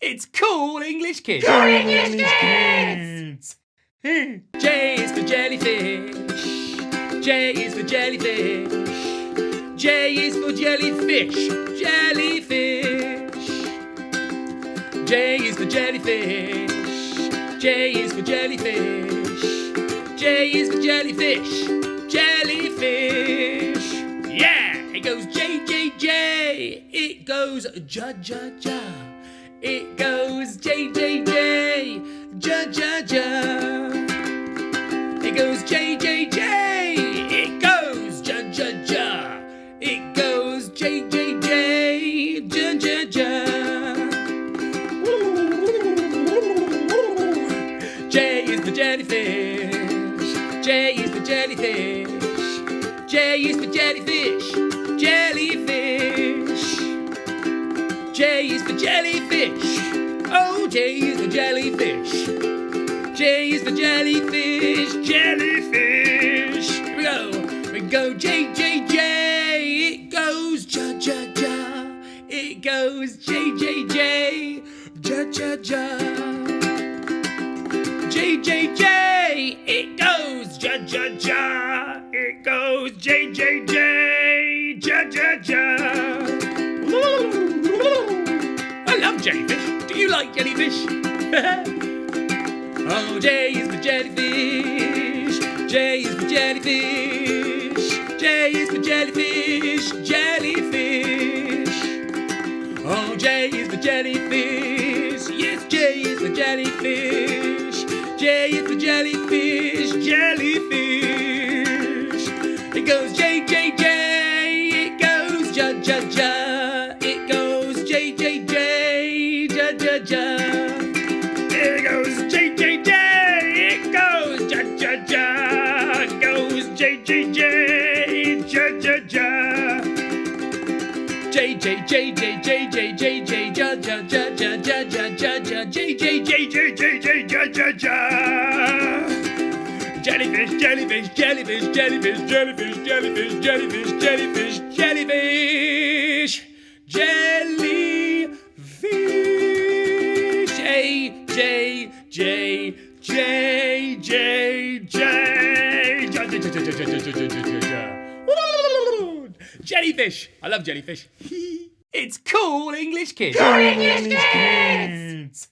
It's cool English kids. Cool English kids. J is for jellyfish. J is for jellyfish. J is for jellyfish. Jellyfish. J is for jellyfish. J is for jellyfish. J is for jellyfish. Jellyfish. Yeah, it goes J, J, J. It goes ja, ja, ja. It goes J, J, J. Ja, ja, ja. It goes J, J, J. It goes ja, ja, ja. It goes J, J, J. Ja, ja, ja. J is for jellyfish. J is for jellyfish. J is for jellyfish. Jellyfish. J is for jellyfish. Oh, J is for jellyfish. J is for jellyfish. Jellyfish. Here we go. We go J, J, J. It goes ja, ja, ja. It goes J, J, J. Ja, ja, ja. J, J, J. It goes ja, ja, ja. It goes J, J, J. Ja, ja, ja. I love jellyfish. Do you like jellyfish? Oh, J is for jellyfish. J is for jellyfish. J is for jellyfish. Jellyfish. Oh, J is for jellyfish. Yes, J is for jellyfish. J is for jellyfish. Jellyfish. It goes J, J, J. It goes ja, ja, ja. It goes J, J, J. Ja, ja, ja. It goes J, J, J. It goes ja, ja, ja. It goes J, J, J. Ja, ja, ja. J, J, J, J, J, J, J, J. Ja, ja, ja, ja, ja, ja, ja, ja. J, J, J, J, J, J, ja, ja, ja. Jellyfish, jellyfish, jellyfish, jellyfish, jellyfish, jellyfish, jellyfish, jellyfish, jellyfish, jellyfish. J, J, J, J, J, J. Jellyfish. I love jellyfish. It's cool English kids. Cool English kids.